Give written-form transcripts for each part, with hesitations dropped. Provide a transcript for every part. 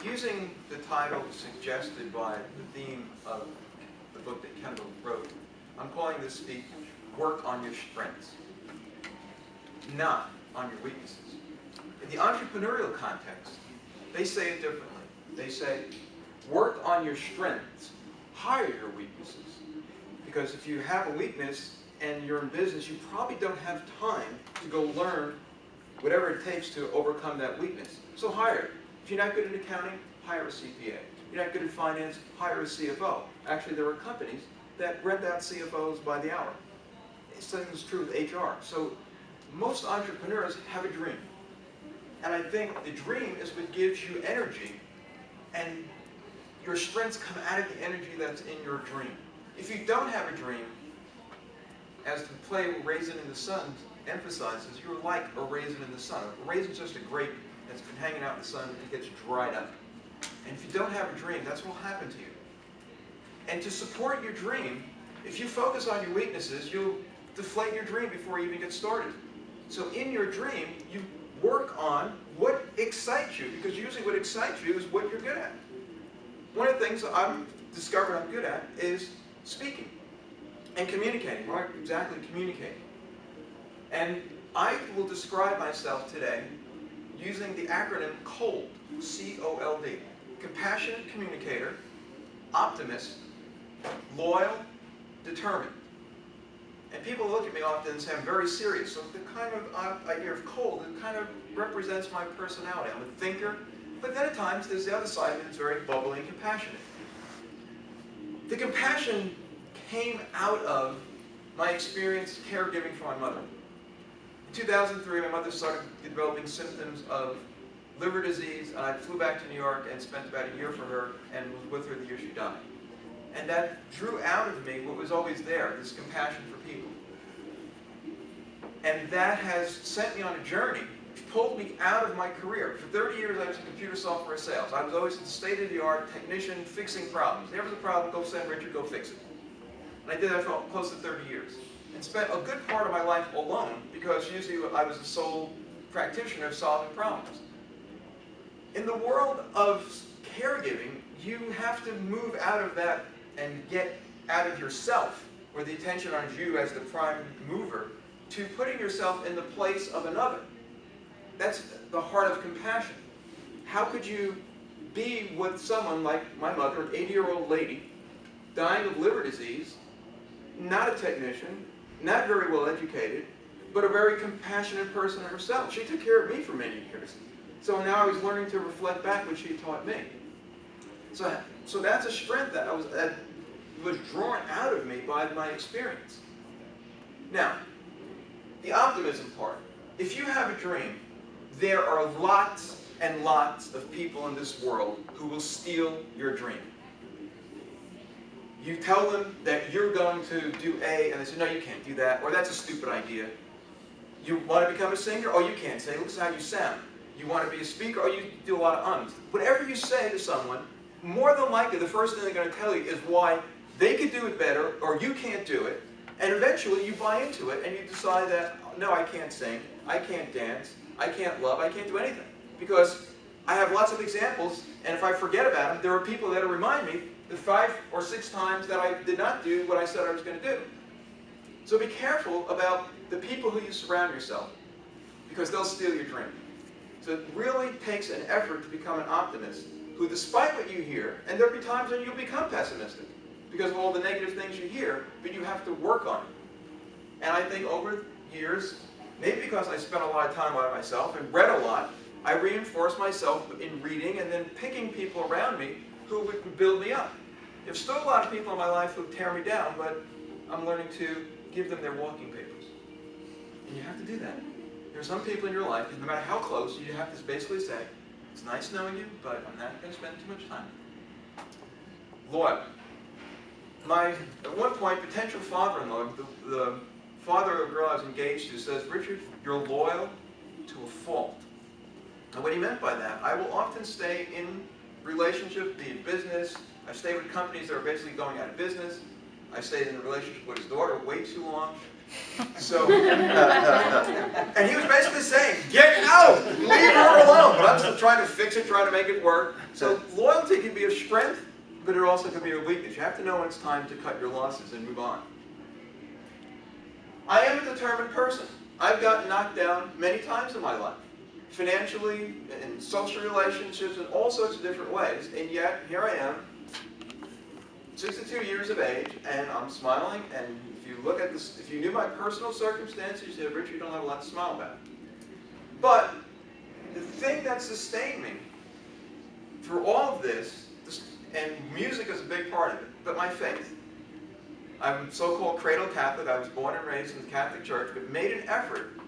using the title suggested by the theme of the book that Kendall wrote, I'm calling this speech, Work on Your Strengths, not on your weaknesses. In the entrepreneurial context, they say it differently. They say, work on your strengths, hire your weaknesses. Because if you have a weakness and you're in business, you probably don't have time to go learn whatever it takes to overcome that weakness. So hire it. If you're not good at accounting, hire a CPA. If you're not good at finance, hire a CFO. Actually, there are companies that rent out CFOs by the hour. Same is true with HR. So most entrepreneurs have a dream. And I think the dream is what gives you energy, and your strengths come out of the energy that's in your dream. If you don't have a dream, as the play Raisin in the Sun emphasizes, you're like a raisin in the sun. A raisin is just a grape that's been hanging out in the sun and it gets dried up. And if you don't have a dream, that's what will happen to you. And to support your dream, if you focus on your weaknesses, you'll deflate your dream before you even get started. So in your dream, you work on what excites you, because usually what excites you is what you're good at. One of the things I've discovered I'm good at is speaking and communicating. Well, exactly communicating. And I will describe myself today using the acronym COLD, C-O-L-D. Compassionate communicator, optimist, loyal, determined. And people look at me often and say I'm very serious. So the kind of idea of cold, it kind of represents my personality. I'm a thinker, but then at times there's the other side of it that's very bubbly and compassionate. The compassion came out of my experience caregiving for my mother. In 2003, my mother started developing symptoms of liver disease, and I flew back to New York and spent about a year for her and was with her the year she died. And that drew out of me what was always there, this compassion for people. And that has sent me on a journey which pulled me out of my career. For 30 years, I was in computer software sales. I was always the state-of-the-art technician fixing problems. There was a problem, go send Richard, go fix it. And I did that for close to 30 years. And spent a good part of my life alone, because usually I was the sole practitioner of solving problems. In the world of caregiving, you have to move out of that and get out of yourself, where the attention on you as the prime mover, to putting yourself in the place of another. That's the heart of compassion. How could you be with someone like my mother, an 80-year-old lady, dying of liver disease, not a technician, not very well educated, but a very compassionate person herself? She took care of me for many years. So now I was learning to reflect back what she taught me. So that's a strength that was drawn out of me by my experience. Now, the optimism part. If you have a dream, there are lots and lots of people in this world who will steal your dream. You tell them that you're going to do A, and they say, no, you can't do that, or that's a stupid idea. You want to become a singer? Oh, you can't sing. Look at how you sound. You want to be a speaker? Oh, you do a lot of ums. Whatever you say to someone, more than likely the first thing they're going to tell you is why they could do it better, or you can't do it, and eventually you buy into it and you decide that, no, I can't sing, I can't dance, I can't love, I can't do anything. Because I have lots of examples, and if I forget about them, there are people that will remind me the 5 or 6 times that I did not do what I said I was going to do. So be careful about the people who you surround yourself, because they'll steal your dream. So it really takes an effort to become an optimist, who, despite what you hear, and there'll be times when you'll become pessimistic because of all the negative things you hear, but you have to work on it. And I think over years, maybe because I spent a lot of time by myself and read a lot, I reinforced myself in reading and then picking people around me who would build me up. There's still a lot of people in my life who tear me down, but I'm learning to give them their walking papers. And you have to do that. There are some people in your life, no matter how close, you have to basically say, it's nice knowing you, but I'm not going to spend too much time. Loyal. At one point, potential father-in-law, the father of a girl I was engaged to, says, Richard, you're loyal to a fault. And what he meant by that, I will often stay in relationship, be it business. I've stayed with companies that are basically going out of business. I've stayed in a relationship with his daughter way too long. So, and he was basically saying, get out, leave her alone. But I'm still trying to fix it, trying to make it work. So loyalty can be a strength, but it also can be a weakness. You have to know when it's time to cut your losses and move on. I am a determined person. I've gotten knocked down many times in my life, financially, in social relationships, in all sorts of different ways, and yet here I am, 62 years of age, and I'm smiling, and if you look at this, if you knew my personal circumstances, you'd say, Richard, you don't have a lot to smile about. But the thing that sustained me through all of this, and music is a big part of it, but my faith. I'm so-called cradle Catholic. I was born and raised in the Catholic Church, but made an effort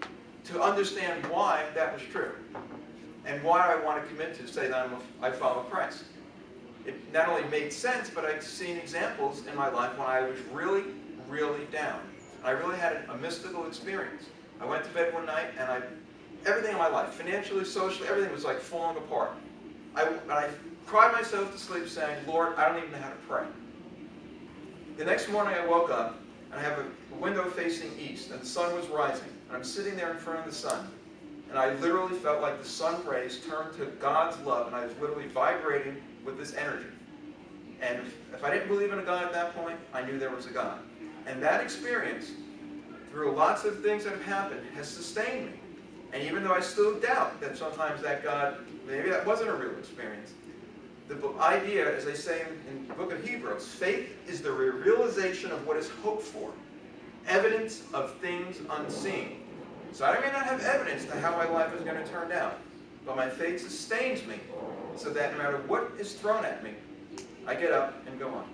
to understand why that was true and why I want to commit to say that I follow Christ. It not only made sense, but I'd seen examples in my life when I was really, really down. I really had a mystical experience. I went to bed one night and everything in my life, financially, socially, everything was like falling apart. I cried myself to sleep saying, Lord, I don't even know how to pray. The next morning I woke up, and I have a window facing east, and the sun was rising. And I'm sitting there in front of the sun, and I literally felt like the sun rays turned to God's love, and I was literally vibrating with this energy. And if I didn't believe in a God at that point, I knew there was a God. And that experience, through lots of things that have happened, has sustained me. And even though I still doubt that sometimes that God, maybe that wasn't a real experience, the idea, as they say in the book of Hebrews, faith is the realization of what is hoped for, evidence of things unseen. So I may not have evidence to how my life is going to turn out, but my faith sustains me so that no matter what is thrown at me, I get up and go on.